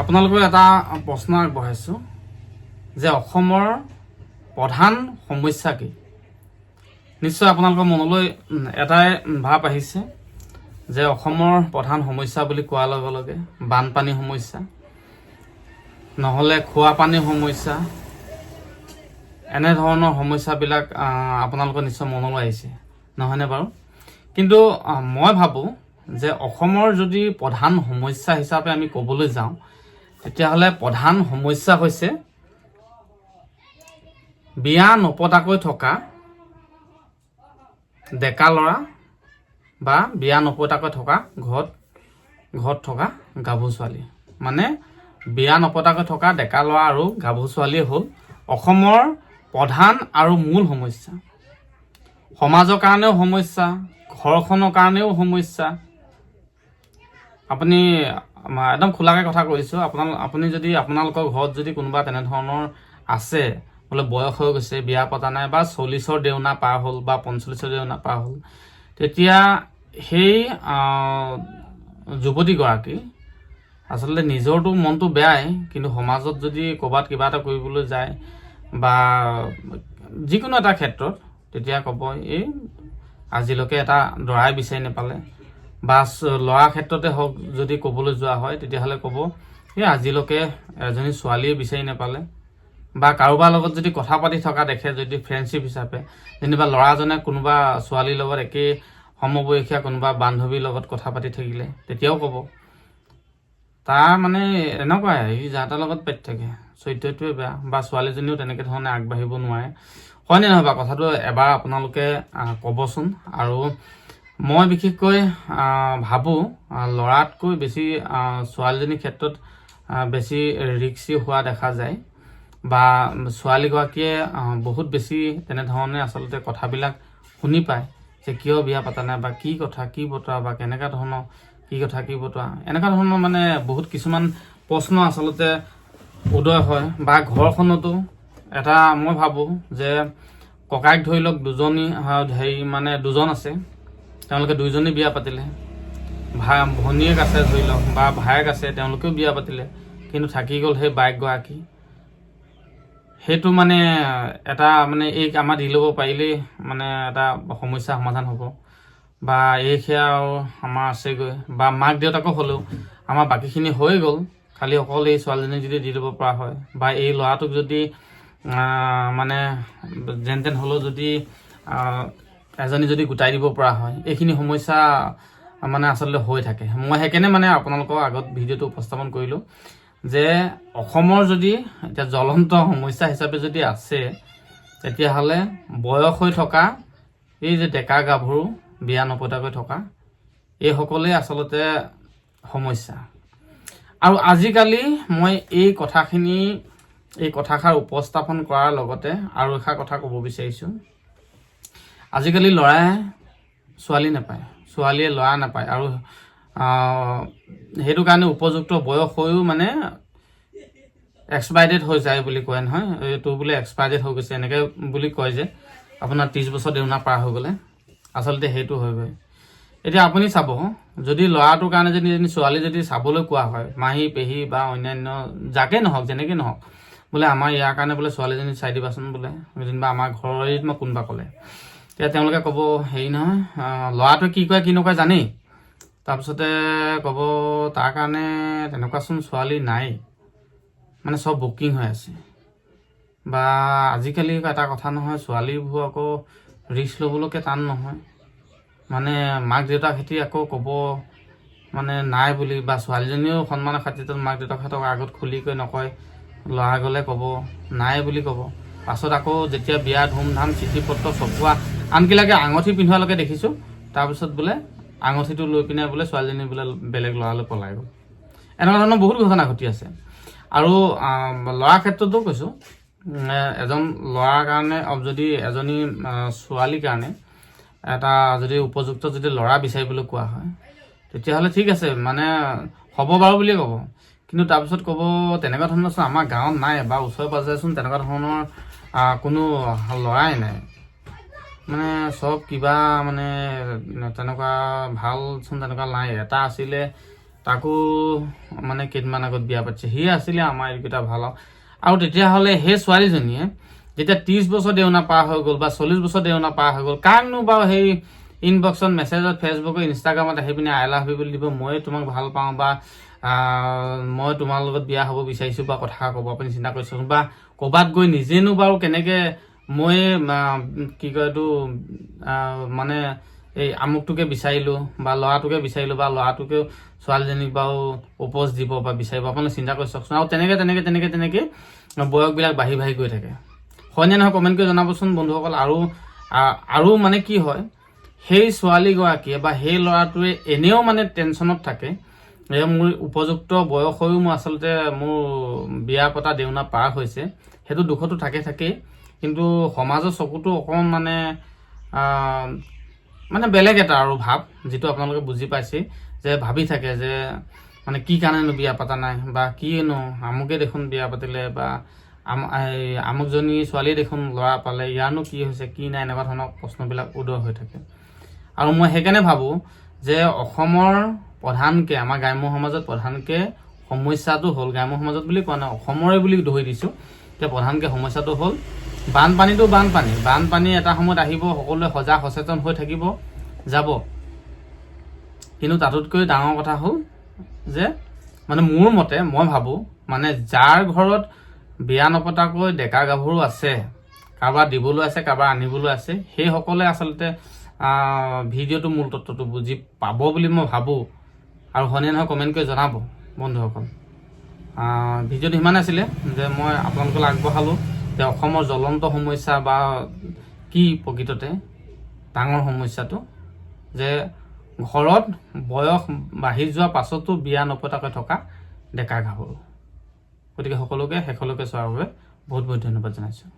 আপোনালোকৰ এটা প্ৰশ্ন আগবঢ়াইছোঁ যে অসমৰ প্ৰধান সমস্যা কি। নিশ্চয় আপোনালোকৰ মনলৈ এটাই ভাৱ আহিছে যে অসমৰ প্ৰধান সমস্যা বুলি কোৱাৰ লগে লগে বানপানী সমস্যা, নহ'লে খোৱা পানীৰ সমস্যা, এনেধৰণৰ সমস্যাবিলাক আপোনালোকৰ নিশ্চয় মনলৈ আহিছে, নহয়নে বাৰু? কিন্তু মই ভাবোঁ যে অসমৰ যদি প্ৰধান সমস্যা হিচাপে আমি ক'বলৈ যাওঁ, তেতিয়াহ'লে প্ৰধান সমস্যা হৈছে বিয়া নপতাকৈ থকা ডেকা ল'ৰা বা বিয়া নপতাকৈ থকা ঘৰত থকা গাভৰু ছোৱালী। মানে বিয়া নপতাকৈ থকা ডেকা ল'ৰা আৰু গাভৰু ছোৱালীয়ে হ'ল অসমৰ প্ৰধান আৰু মূল সমস্যা। সমাজৰ কাৰণেও সমস্যা, ঘৰখনৰ কাৰণেও সমস্যা। আপুনি একদম খোলাকৈ কথা কৈছোঁ, আপুনি যদি আপোনালোকৰ ঘৰত যদি কোনোবা তেনেধৰণৰ আছে, বোলে বয়স হৈ গৈছে, বিয়া পতা নাই, বা 40ৰ দেওনা পাৰ হ'ল বা 45ৰ দেওনা পাৰ হ'ল, তেতিয়া সেই যুৱতীগৰাকী আচলতে নিজৰটো মনটো বেয়াই, কিন্তু সমাজত যদি ক'ৰবাত কিবা এটা কৰিবলৈ যায় বা যিকোনো এটা ক্ষেত্ৰত, তেতিয়া ক'ব এই আজিলৈকে এটা দৰাই বিচাৰি নাপালে, বা ল'ৰাৰ ক্ষেত্ৰতে হওক যদি ক'বলৈ যোৱা হয়, তেতিয়াহ'লে ক'ব এই আজিলৈকে এজনী ছোৱালীয়ে বিচাৰি নাপালে। বা কাৰোবাৰ লগত যদি কথা পাতি থকা দেখে, যদি ফ্ৰেণ্ডশ্বিপ হিচাপে, যেনিবা ল'ৰাজনে কোনোবা ছোৱালীৰ লগত একেই সমবয়সীয়া কোনোবা বান্ধৱীৰ লগত কথা পাতি থাকিলে, তেতিয়াও ক'ব তাৰ মানে এনেকুৱাই, সি যাৰ তাৰ লগত পাতি থাকে, চৰিত্ৰটোৱে বেয়া, বা ছোৱালীজনীও তেনেকৈ ধৰণে আগবাঢ়িব নোৱাৰে। হয়নে নহয় বা কথাটো এবাৰ আপোনালোকে ক'বচোন। আৰু মই বিশেষকৈ ভাবোঁ ল'ৰাতকৈ বেছি ছোৱালীজনীৰ ক্ষেত্ৰত বেছি ৰিক্সি হোৱা দেখা যায়, বা ছোৱালীগৰাকীয়ে বহুত বেছি তেনেধৰণে আচলতে কথাবিলাক শুনি পায় যে কিয় বিয়া পতা নাই, বা কি কথা কি বতৰা, বা কেনেকুৱা ধৰণৰ কি কথা কি বতৰা, এনেকুৱা ধৰণৰ মানে বহুত কিছুমান প্ৰশ্ন আচলতে উদয় হয়। বা ঘৰখনতো এটা মই ভাবোঁ যে ককাইক ধৰি লওক দুজন আছে, তেওঁলোকে দুইজনী বিয়া পাতিলে, ভনীয়েক আছে ধৰি লওক বা ভায়েক আছে, তেওঁলোকেও বিয়া পাতিলে, কিন্তু থাকি গ'ল সেই বায়েকগৰাকী। সেইটো মানে এটা মানে এই আমাৰ দি ল'ব পাৰিলেই মানে এটা সমস্যা সমাধান হ'ব। বা এই সেয়া আৰু আমাৰ আছেগৈ, বা মাক দেউতাকো হ'লেও আমাৰ বাকীখিনি হৈ গ'ল, খালি অকল এই ছোৱালীজনীক যদি দি দিব পৰা হয়, বা এই ল'ৰাটোক যদি মানে যেন তেন হ'লেও যদি এজনী যদি গোটাই দিব পৰা হয়, এইখিনি সমস্যা মানে আচলতে হৈ থাকে। মই সেইকাৰণে মানে আপোনালোকৰ আগত ভিডিঅ'টো উপস্থাপন কৰিলোঁ যে অসমৰ যদি এতিয়া জ্বলন্ত সমস্যা হিচাপে যদি আছে, তেতিয়াহ'লে বয়স হৈ থকা এই যে ডেকা গাভৰু বিয়া নপতাকৈ থকা এইসকলেই আচলতে সমস্যা। আৰু আজিকালি মই এই কথাষাৰ উপস্থাপন কৰাৰ লগতে আৰু এষাৰ কথা ক'ব বিচাৰিছোঁ। আজিকালি ল'ৰাই ছোৱালী নাপায়, ছোৱালীয়ে ল'ৰা নাপায়, আৰু সেইটো কাৰণে উপযুক্ত বয়স হৈও মানে এক্সপায়াৰ ডেট হৈ যায় বুলি কয় নহয়, এইটো বোলে এক্সপায়াৰ ডেট হৈ গৈছে, এনেকৈ বুলি কয় যে আপোনাৰ 30 বছৰ দেওনা পাৰ হৈ গ'লে, আচলতে সেইটো হৈ গৈ। এতিয়া আপুনি চাব, যদি ল'ৰাটোৰ কাৰণে যদি ছোৱালী যদি চাবলৈ কোৱা হয়, মাহী পেহী বা অন্যান্য যাকে নহওক, যেনেকৈ নহওক, বোলে আমাৰ ইয়াৰ কাৰণে বোলে ছোৱালীজনী চাই দিবাচোন, বোলে যেনিবা আমাৰ ঘৰৰে মই কোনোবা ক'লে, তেতিয়া তেওঁলোকে ক'ব হেৰি নহয়, ল'ৰাটোৱে কি কয় কি নকয় জানেই, তাৰপিছতে ক'ব তাৰ কাৰণে তেনেকুৱাচোন ছোৱালী নাই, মানে চব বুকিং হৈ আছে। বা আজিকালি এটা কথা নহয়, ছোৱালীবোৰ আকৌ ৰিস্ক ল'বলৈকে টান নহয়, মানে মাক দেউতাক খেতি আকৌ ক'ব মানে নাই বুলি, বা ছোৱালীজনীও সন্মানৰ খাতিৰত মাক দেউতাকহঁতক আগত খুলিকৈ নকয়, ল'ৰা গ'লে ক'ব নাই বুলি ক'ব। পাছত আকৌ যেতিয়া বিয়া ধুমধাম চিঠি পত্ৰ ছপোৱা, আনকিলাকে আঙুঠি পিন্ধোৱালৈকে দেখিছোঁ, তাৰপিছত বোলে আঙুঠিটো লৈ পিনে বোলে ছোৱালীজনী বোলে বেলেগ ল'ৰালৈ পলাই গ'ল। এনেকুৱা ধৰণৰ বহুত ঘটনা ঘটি আছে। আৰু ল'ৰাৰ ক্ষেত্ৰতো কৈছোঁ, এজন ল'ৰাৰ কাৰণে যদি এজনী ছোৱালীৰ কাৰণে এটা যদি উপযুক্ত যদি ল'ৰা বিচাৰিবলৈ কোৱা হয়, তেতিয়াহ'লে ঠিক আছে, মানে হ'ব বাৰু বুলিয়ে ক'ব। কিন্তু তাৰপিছত ক'ব তেনেকুৱা ধৰণৰ চোন আমাৰ গাঁৱত নাই, বা ওচৰে পাজৰেচোন তেনেকুৱা ধৰণৰ কোনো ল'ৰাই নাই, মানে চব কিবা মানে তেনেকুৱা ভালচোন তেনেকুৱা নাই, এটা আছিলে তাকো মানে কেইদিনমান আগত বিয়া পাতিছে। সি আছিলে আমাৰ এইকেইটা ভাল আৰু তেতিয়াহ'লে সেই ছোৱালীজনীয়ে যেতিয়া 30 বছৰ দেওনা পাৰ হৈ গ'ল বা 40 বছৰ দেওনা পাৰ হৈ গ'ল, কাকনো বাৰু সেই ইনবক্সত মেছেজত ফেচবুকত ইনষ্টাগ্ৰামত আহি পিনে আই লাভ ইউ বুলি দিব, মই তোমাক ভাল পাওঁ বা মই তোমাৰ লগত বিয়া হ'ব বিচাৰিছোঁ বা কথা ক'ব, আপুনি চিন্তা কৰিছোঁ। বা ক'ৰবাত গৈ নিজেনো বাৰু কেনেকৈ মই কি কয় এইটো মানে এই আমুকটোকে বিচাৰিলোঁ বা ল'ৰাটোকে বিচাৰিলোঁ বা ল'ৰাটোকেও ছোৱালীজনীক বাৰু প্ৰপ'জ দিব বা বিচাৰিব, আপুনি চিন্তা কৰি চাওকচোন। আৰু তেনেকৈ বয়সবিলাক বাঢ়ি গৈ থাকে। হয়নে নহয় কমেণ্ট কৰি জনাবচোন বন্ধুসকল। আৰু মানে কি হয়, সেই ছোৱালীগৰাকীয়ে বা সেই ল'ৰাটোৱে এনেও মানে টেনশ্যনত থাকে যে মোৰ উপযুক্ত বয়স হৈও মোৰ আচলতে মোৰ বিয়া পতা দেওনা পাৰ হৈছে, সেইটো দুখতো থাকেই। কিন্তু সমাজৰ চকুতো অকণমান মানে বেলেগ এটা আৰু ভাৱ, যিটো আপোনালোকে বুজি পাইছে, যে ভাবি থাকে যে মানে কি কাৰণেনো বিয়া পতা নাই বা কিনো আমুকে দেখোন বিয়া পাতিলে বা আমুকজনী ছোৱালীয়ে দেখোন ল'ৰা পালে, ইয়াৰনো কি হৈছে কি নাই, এনেকুৱা ধৰণৰ প্ৰশ্নবিলাক উদয় হৈ থাকে। আৰু মই সেইকাৰণে ভাবোঁ যে অসমৰ প্ৰধানকৈ আমাৰ গ্ৰাম্য সমাজত প্ৰধানকৈ সমস্যাটো হ'ল, গ্ৰাম্য সমাজত বুলি কোৱা নাই অসমৰে বুলি ধৰি দিছোঁ, এতিয়া প্ৰধানকৈ সমস্যাটো হ'ল বানপানীটো বানপানী এটা সময়ত আহিব, সকলোৱে সজাগ সচেতন হৈ থাকিব যাব। কিন্তু তাতোতকৈ ডাঙৰ কথা হ'ল যে মানে মোৰ মতে মই ভাবোঁ মানে যাৰ ঘৰত বিয়া নপতাকৈ ডেকা গাভৰু আছে, কাৰোবাৰ দিবলৈ আছে কাৰোবাৰ আনিবলৈ আছে, সেইসকলে আচলতে ভিডিঅ'টো মূল তত্ত্বটো বুজি পাব বুলি মই ভাবোঁ। আৰু হয়নে নহয় কমেণ্ট কৰি জনাব বন্ধুসকল। ভিডিঅ'টো সিমান আছিলে যে মই আপোনালোকক আগবঢ়ালোঁ যে অসমৰ জ্বলন্ত সমস্যা বা কি প্ৰকৃততে ডাঙৰ সমস্যাটো, যে ঘৰত বয়স বাঢ়ি যোৱাৰ পাছতো বিয়া নপতাকৈ থকা ডেকা গাভৰু। গতিকে সকলোকে শেষলৈকে চোৱাৰ বাবে বহুত ধন্যবাদ জনাইছোঁ।